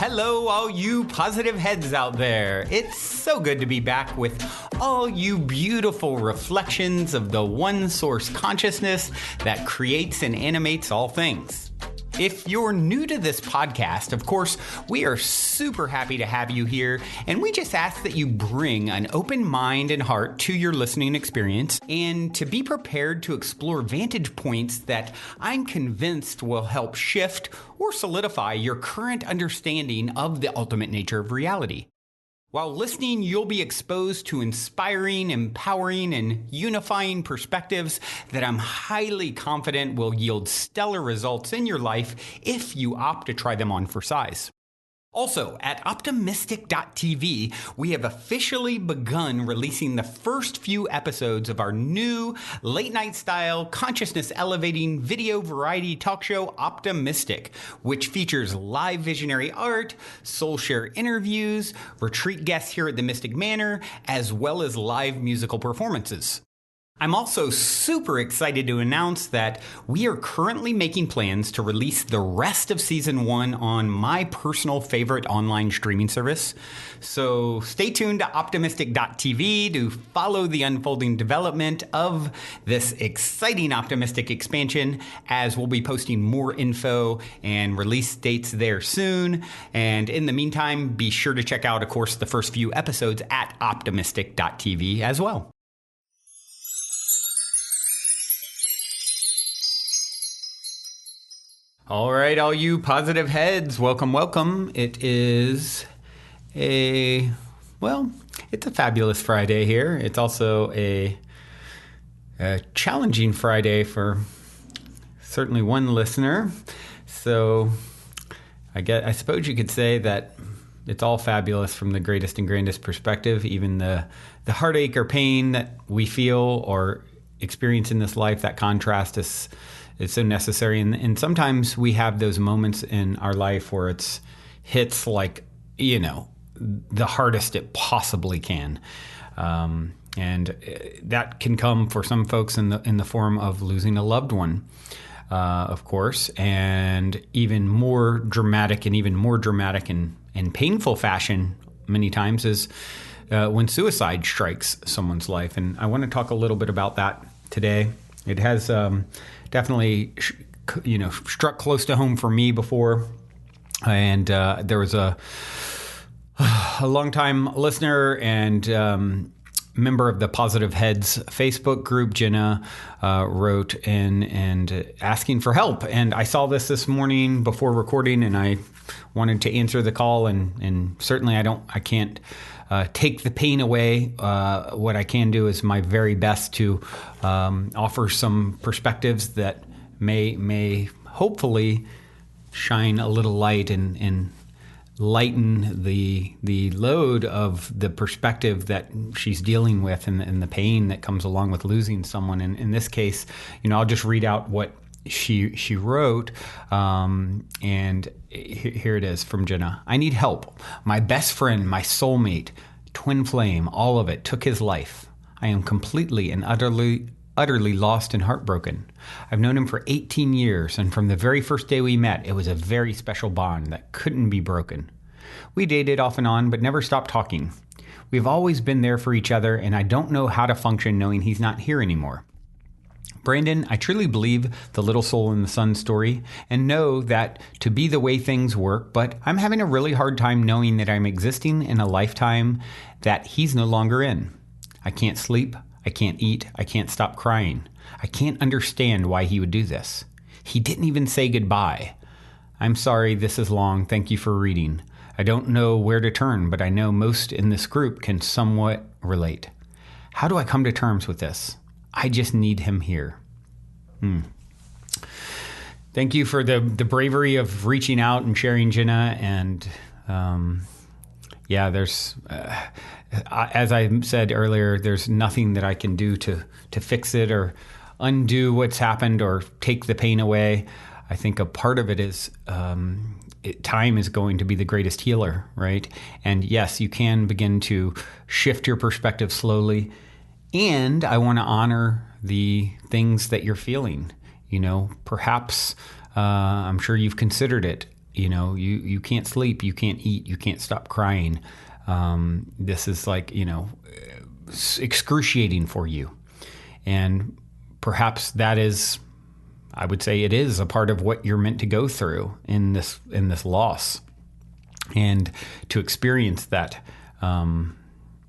Hello, all you positive heads out there. It's so good to be back with all you beautiful reflections of the one source consciousness that creates and animates all things. If you're new to this podcast, of course, we are super happy to have you here, and we just ask that you bring an open mind and heart to your listening experience and to be prepared to explore vantage points that I'm convinced will help shift or solidify your current understanding of the ultimate nature of reality. While listening, you'll be exposed to inspiring, empowering, and unifying perspectives that I'm highly confident will yield stellar results in your life if you opt to try them on for size. Also, at optimistic.tv, we have officially begun releasing the first few episodes of our new late-night style, consciousness-elevating video variety talk show, Optimistic, which features live visionary art, soul share interviews, retreat guests here at the Mystic Manor, as well as live musical performances. I'm also super excited to announce that we are currently making plans to release the rest of Season 1 on my personal favorite online streaming service. So stay tuned to optimistic.tv to follow the unfolding development of this exciting Optimistic expansion, as we'll be posting more info and release dates there soon. And in the meantime, be sure to check out, of course, the first few episodes at optimistic.tv as well. All right, all you positive heads, welcome. It is it's a fabulous Friday here. It's also a challenging Friday for certainly one listener. So I suppose you could say that it's all fabulous from the greatest and grandest perspective. Even the heartache or pain that we feel or experience in this life, that contrast is so necessary. And sometimes we have those moments in our life where it's hits like, the hardest it possibly can. And that can come for some folks in the form of losing a loved one, of course, and even more dramatic and painful fashion many times is when suicide strikes someone's life. And I want to talk a little bit about that today. It has definitely, struck close to home for me before. And there was a longtime listener and member of the Positive Heads Facebook group, Jenna, wrote in and asking for help. And I saw this morning before recording, and I wanted to answer the call. And certainly I can't take the pain away. What I can do is my very best to offer some perspectives that may hopefully shine a little light and lighten the load of the perspective that she's dealing with and the pain that comes along with losing someone. And in this case, I'll just read out what she wrote, and here it is from Jenna. I need help. My best friend, my soulmate, twin flame, all of it took his life. I am completely and utterly lost and heartbroken. I've known him for 18 years, and from the very first day we met, it was a very special bond that couldn't be broken. We dated off and on, but never stopped talking. We've always been there for each other, and I don't know how to function knowing he's not here anymore. Brandon, I truly believe the little soul in the sun story and know that to be the way things work, but I'm having a really hard time knowing that I'm existing in a lifetime that he's no longer in. I can't sleep. I can't eat. I can't stop crying. I can't understand why he would do this. He didn't even say goodbye. I'm sorry this is long. Thank you for reading. I don't know where to turn, but I know most in this group can somewhat relate. How do I come to terms with this? I just need him here. Thank you for the bravery of reaching out and sharing, Jenna. And there's, as I said earlier, there's nothing that I can do to fix it or undo what's happened or take the pain away. I think a part of it is time is going to be the greatest healer, right? And yes, you can begin to shift your perspective slowly. And I want to honor the things that you're feeling. Perhaps I'm sure you've considered it. you can't sleep, you can't eat, you can't stop crying. This is like, excruciating for you. And perhaps that is, I would say it is a part of what you're meant to go through in this loss. And to experience that,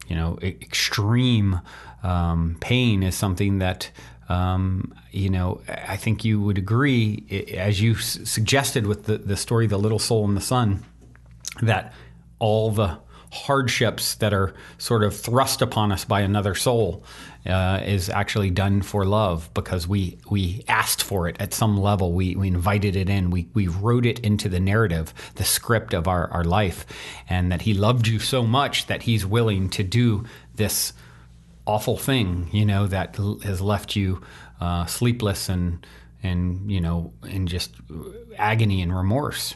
extreme pain is something that, I think you would agree, as you suggested with the story, The Little Soul in the Sun, that all the hardships that are sort of thrust upon us by another soul is actually done for love, because we asked for it at some level. We invited it in. We wrote it into the narrative, the script of our life, and that he loved you so much that he's willing to do this awful thing, that has left you sleepless and in just agony and remorse.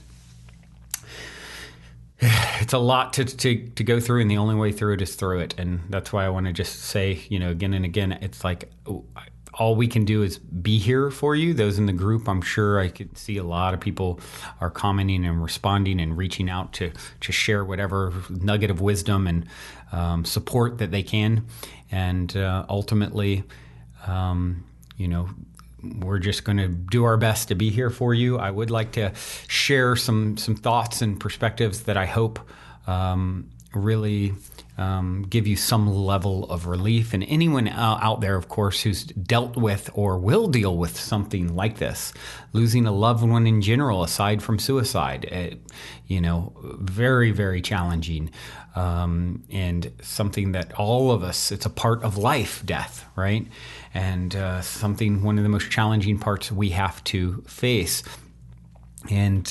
It's a lot to go through, and the only way through it is through it. And that's why I want to just say, again and again, it's like all we can do is be here for you. Those in the group, I'm sure I could see a lot of people are commenting and responding and reaching out to share whatever nugget of wisdom and support that they can. And ultimately, we're just going to do our best to be here for you. I would like to share some thoughts and perspectives that I hope really give you some level of relief. And anyone out there, of course, who's dealt with or will deal with something like this, losing a loved one in general, aside from suicide, very, very challenging. And something that all of us, it's a part of life, death, right? And one of the most challenging parts we have to face. And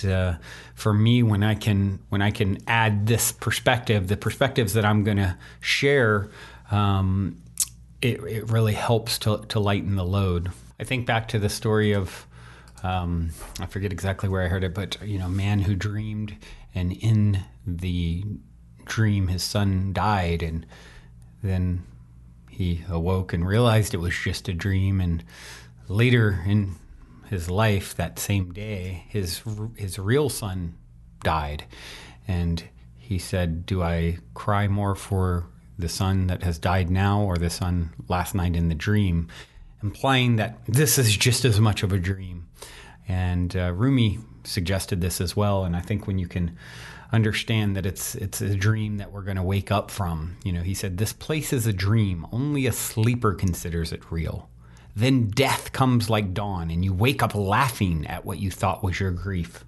for me, when I can add this perspective, the perspectives that I'm going to share, it really helps to lighten the load. I think back to the story of, I forget exactly where I heard it, but a man who dreamed, and in the dream his son died, and then he awoke and realized it was just a dream. And later in his life, that same day, his real son died. And he said, do I cry more for the son that has died now, or the son last night in the dream? Implying that this is just as much of a dream. And Rumi suggested this as well. And I think when you can understand that it's a dream that we're going to wake up from, he said, this place is a dream. Only a sleeper considers it real. Then death comes like dawn, and you wake up laughing at what you thought was your grief.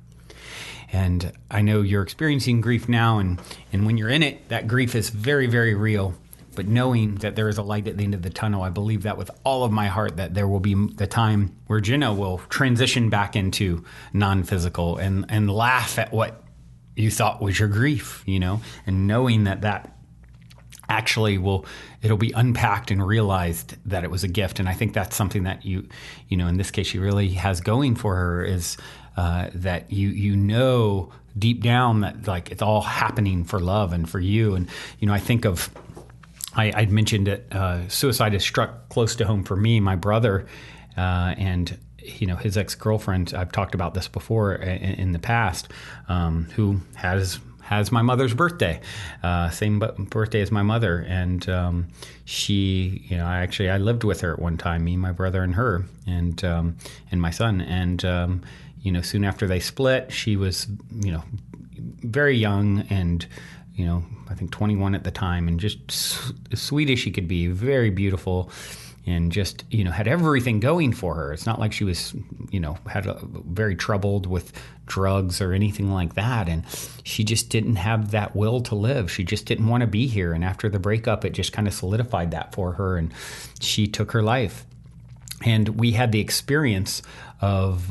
And I know you're experiencing grief now, and when you're in it, that grief is very, very real. But knowing that there is a light at the end of the tunnel, I believe that with all of my heart, that there will be the time where Jenna will transition back into non-physical and laugh at what you thought was your grief, and knowing that actually it'll be unpacked and realized that it was a gift. And I think that's something that in this case, she really has going for her, is that deep down that like it's all happening for love and for you. And, I think of, I'd mentioned that suicide has struck close to home for me. My brother and his ex-girlfriend, I've talked about this before in the past, who has my mother's birthday, same birthday as my mother. And she, I lived with her at one time, me, my brother, and her, and my son. And, soon after they split, she was, very young and, I think 21 at the time, and just as sweet as she could be, very beautiful. And just, had everything going for her. It's not like she was, very troubled with drugs or anything like that. And she just didn't have that will to live. She just didn't want to be here. And after the breakup, it just kind of solidified that for her. And she took her life. And we had the experience of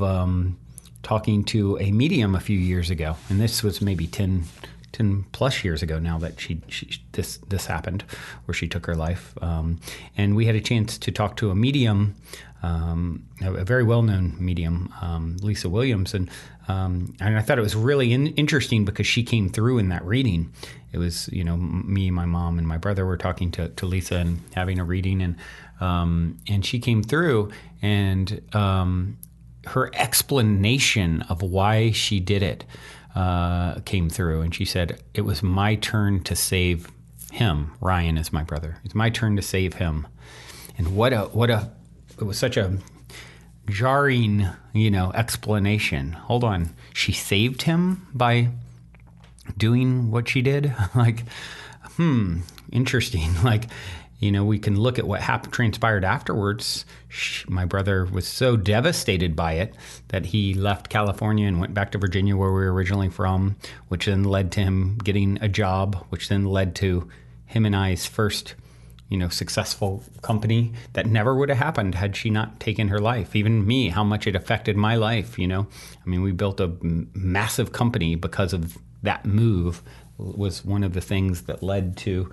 talking to a medium a few years ago. And this was maybe 10 plus years ago now that this happened, where she took her life. And we had a chance to talk to a medium, a very well-known medium, Lisa Williams. And I thought it was really interesting because she came through in that reading. It was, me, my mom, and my brother were talking to Lisa and having a reading. And she came through, and her explanation of why she did it came through, and she said, it was my turn to save him. Ryan is my brother. It's my turn to save him. And it was such a jarring, explanation. Hold on. She saved him by doing what she did? Like, interesting. Like, we can look at what transpired afterwards. My brother was so devastated by it that he left California and went back to Virginia, where we were originally from, which then led to him getting a job, which then led to him and I's first, successful company that never would have happened had she not taken her life. Even me, how much it affected my life, we built a massive company because of that move. Was one of the things that led to,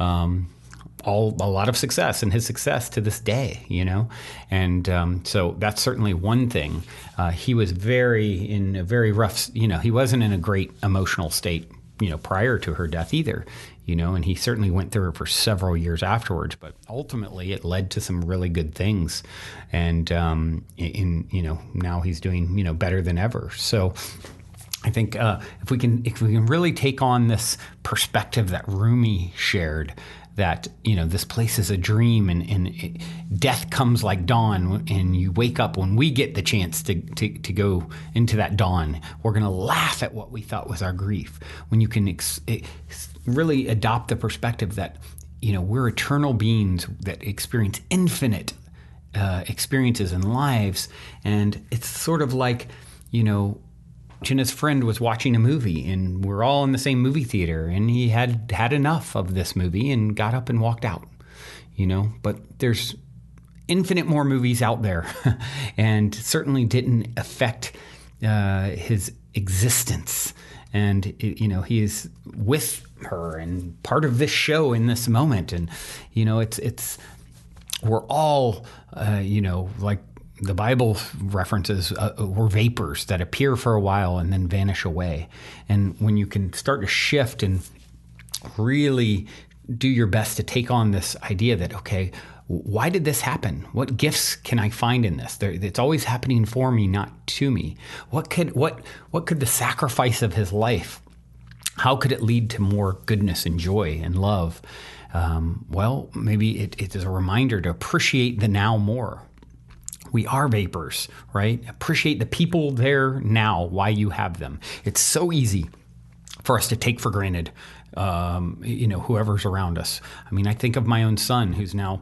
a lot of success, and his success to this day, and so that's certainly one thing. He was in a very rough, he wasn't in a great emotional state, prior to her death either, and he certainly went through it for several years afterwards, but ultimately it led to some really good things, and now he's doing better than ever. So I think if we can really take on this perspective that Rumi shared, that this place is a dream, and death comes like dawn, and you wake up when we get the chance to go into that dawn. We're going to laugh at what we thought was our grief. When you can really adopt the perspective that we're eternal beings that experience infinite experiences in lives, and it's sort of like Jenna's friend was watching a movie, and we're all in the same movie theater, and he had enough of this movie and got up and walked out, but there's infinite more movies out there and certainly didn't affect his existence. And, he is with her and part of this show in this moment. And, we're all, like the Bible references, we're vapors that appear for a while and then vanish away. And when you can start to shift and really do your best to take on this idea that, okay, why did this happen? What gifts can I find in this? It's always happening for me, not to me. What could the sacrifice of his life, how could it lead to more goodness and joy and love? Well, maybe it is a reminder to appreciate the now more. We are vapors, right? Appreciate the people there now, why you have them. It's so easy for us to take for granted, whoever's around us. I think of my own son who's now,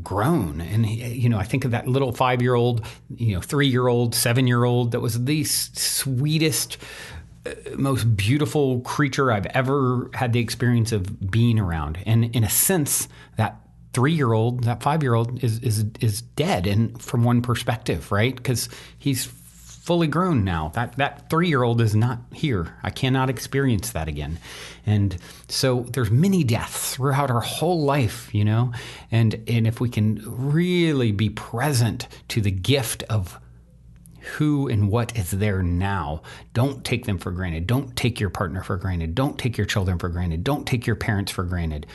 grown. And, I think of that little 5-year-old, 3-year-old, 7-year-old that was the sweetest, most beautiful creature I've ever had the experience of being around. And in a sense, that 3-year-old, that 5-year-old is dead, and from one perspective, right? Because he's fully grown now. That 3-year-old is not here. I cannot experience that again. And so there's many deaths throughout our whole life, and if we can really be present to the gift of who and what is there now. Don't take them for granted. Don't take your partner for granted. Don't take your children for granted. Don't take your parents for granted.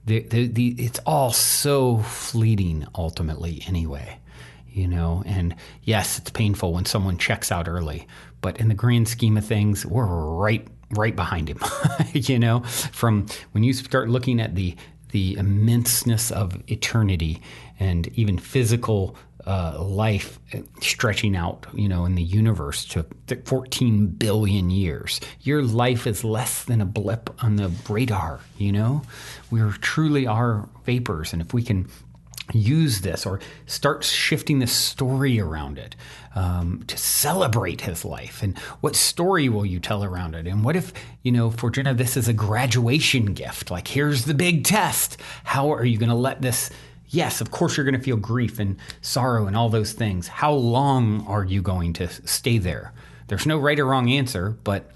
It's all so fleeting ultimately anyway, and yes, it's painful when someone checks out early, but in the grand scheme of things, we're right behind him, from when you start looking at the immenseness of eternity and even physical life stretching out, in the universe to 14 billion years. Your life is less than a blip on the radar, We truly are vapors. And if we can use this or start shifting the story around it, to celebrate his life, and what story will you tell around it? And what if, for Jenna, this is a graduation gift, like here's the big test. How are you going to let this? Yes, of course you're going to feel grief and sorrow and all those things. How long are you going to stay there? There's no right or wrong answer, but,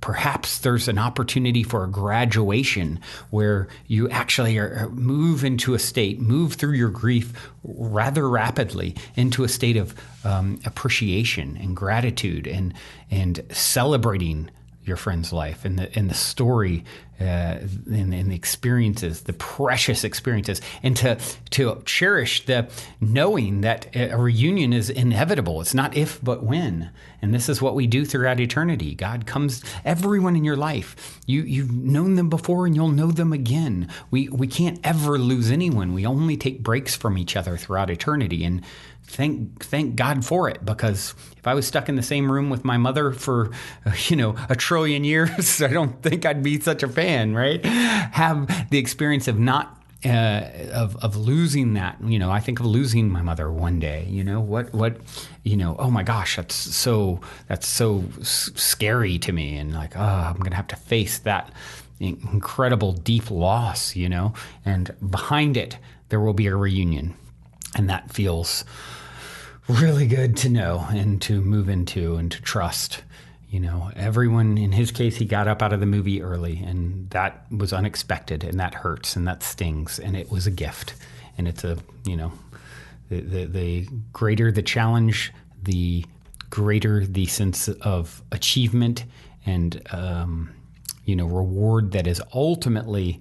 perhaps there's an opportunity for a graduation where you actually move through your grief rather rapidly into a state of appreciation and gratitude and celebrating your friend's life and the story in the experiences, the precious experiences, and to cherish the knowing that a reunion is inevitable. It's not if, but when. And this is what we do throughout eternity. God comes, everyone in your life, you've known them before and you'll know them again. We can't ever lose anyone. We only take breaks from each other throughout eternity. And thank God for it, because if I was stuck in the same room with my mother for, a trillion years, I don't think I'd be such a fan, right? Have the experience of not, of losing that, I think of losing my mother one day, oh my gosh, that's so scary to me. And like, I'm going to have to face that incredible deep loss, and behind it, there will be a reunion. And that feels really good to know and to move into and to trust. Everyone, in his case, he got up out of the movie early, and that was unexpected, and that hurts, and that stings, and it was a gift. And it's the greater the challenge, the greater the sense of achievement and, reward that is ultimately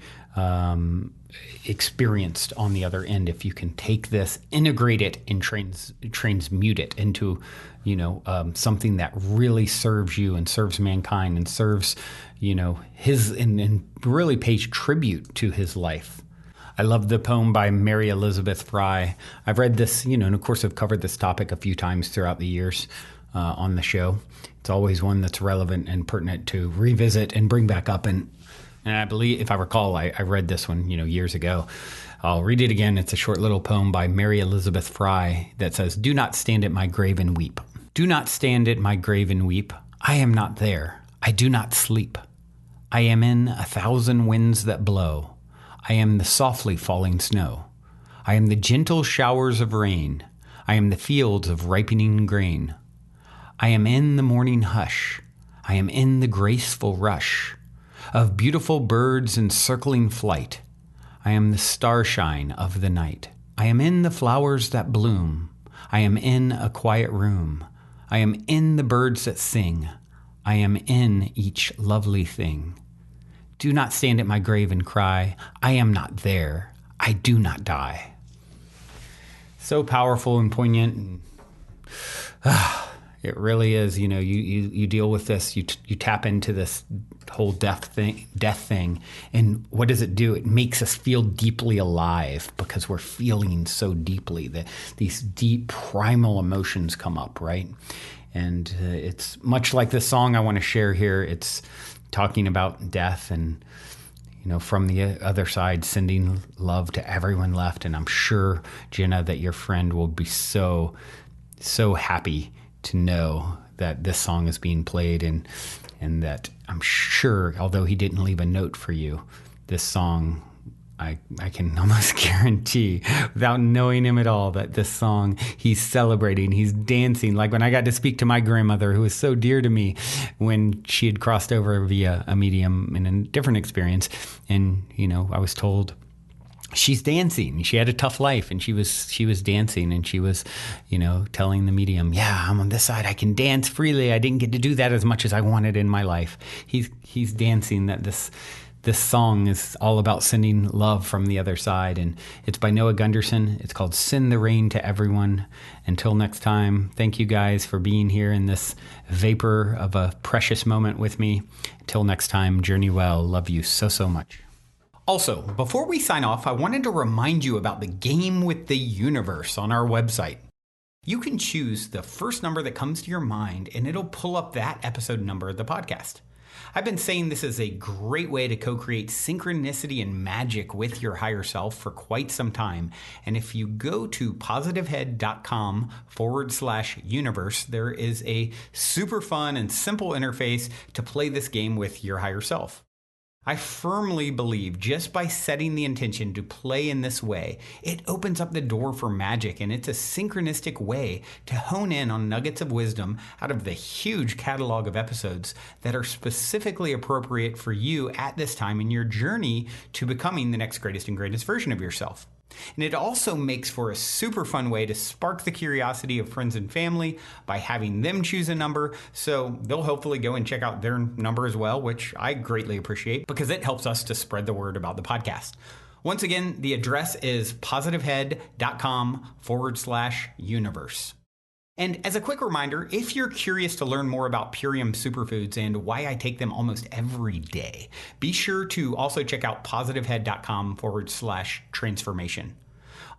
experienced on the other end. If you can take this, integrate it, and transmute it into, something that really serves you and serves mankind and serves, his and really pays tribute to his life. I love the poem by Mary Elizabeth Fry. I've read this, and of course I've covered this topic a few times throughout the years on the show. It's always one that's relevant and pertinent to revisit and bring back up. And I believe, if I recall, I read this one, years ago. I'll read it again. It's a short little poem by Mary Elizabeth Fry that says, "Do not stand at my grave and weep. Do not stand at my grave and weep. I am not there. I do not sleep. I am in 1,000 winds that blow. I am the softly falling snow. I am the gentle showers of rain. I am the fields of ripening grain. I am in the morning hush. I am in the graceful rush of beautiful birds in circling flight. I am the starshine of the night. I am in the flowers that bloom. I am in a quiet room. I am in the birds that sing. I am in each lovely thing. Do not stand at my grave and cry, I am not there. I do not die." So powerful and poignant. It really is. You deal with this. You tap into this whole death thing, and what does it do? It makes us feel deeply alive because we're feeling so deeply that these deep primal emotions come up, right? And it's much like this song I want to share here. It's talking about death and, from the other side, sending love to everyone left. And I'm sure, Jenna, that your friend will be so happy to know that this song is being played, and that I'm sure, although he didn't leave a note for you, this song, I can almost guarantee, without knowing him at all, that this song, he's celebrating, he's dancing. Like when I got to speak to my grandmother, who was so dear to me when she had crossed over via a medium in a different experience. And, I was told, she's dancing. She had a tough life, and she was dancing, and she was, telling the medium, "Yeah, I'm on this side. I can dance freely. I didn't get to do that as much as I wanted in my life." He's dancing. That this song is all about sending love from the other side, and it's by Noah Gunderson. It's called "Send the Rain to Everyone." Until next time, thank you guys for being here in this vapor of a precious moment with me. Until next time, journey well. Love you so much. Also, before we sign off, I wanted to remind you about the game with the universe on our website. You can choose the first number that comes to your mind, and it'll pull up that episode number of the podcast. I've been saying this is a great way to co-create synchronicity and magic with your higher self for quite some time. And if you go to positivehead.com/universe, there is a super fun and simple interface to play this game with your higher self. I firmly believe just by setting the intention to play in this way, it opens up the door for magic, and it's a synchronistic way to hone in on nuggets of wisdom out of the huge catalog of episodes that are specifically appropriate for you at this time in your journey to becoming the next greatest and greatest version of yourself. And it also makes for a super fun way to spark the curiosity of friends and family by having them choose a number, so they'll hopefully go and check out their number as well, which I greatly appreciate because it helps us to spread the word about the podcast. Once again, the address is positivehead.com/universe. And as a quick reminder, if you're curious to learn more about Purium superfoods and why I take them almost every day, be sure to also check out positivehead.com/transformation.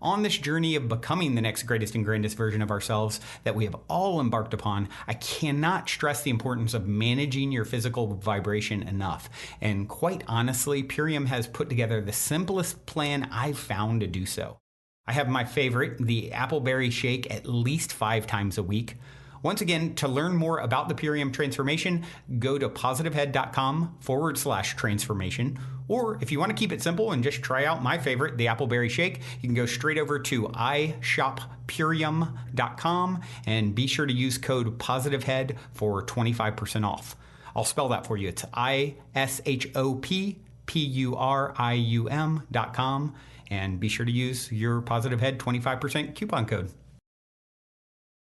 On this journey of becoming the next greatest and grandest version of ourselves that we have all embarked upon, I cannot stress the importance of managing your physical vibration enough. And quite honestly, Purium has put together the simplest plan I've found to do so. I have my favorite, the appleberry shake, at least 5 times a week. Once again, to learn more about the Purium transformation, go to positivehead.com/transformation. Or if you want to keep it simple and just try out my favorite, the appleberry shake, you can go straight over to ishoppurium.com and be sure to use code positivehead for 25% off. I'll spell that for you. It's ishoppurium.com, and be sure to use your Positive Head 25% coupon code.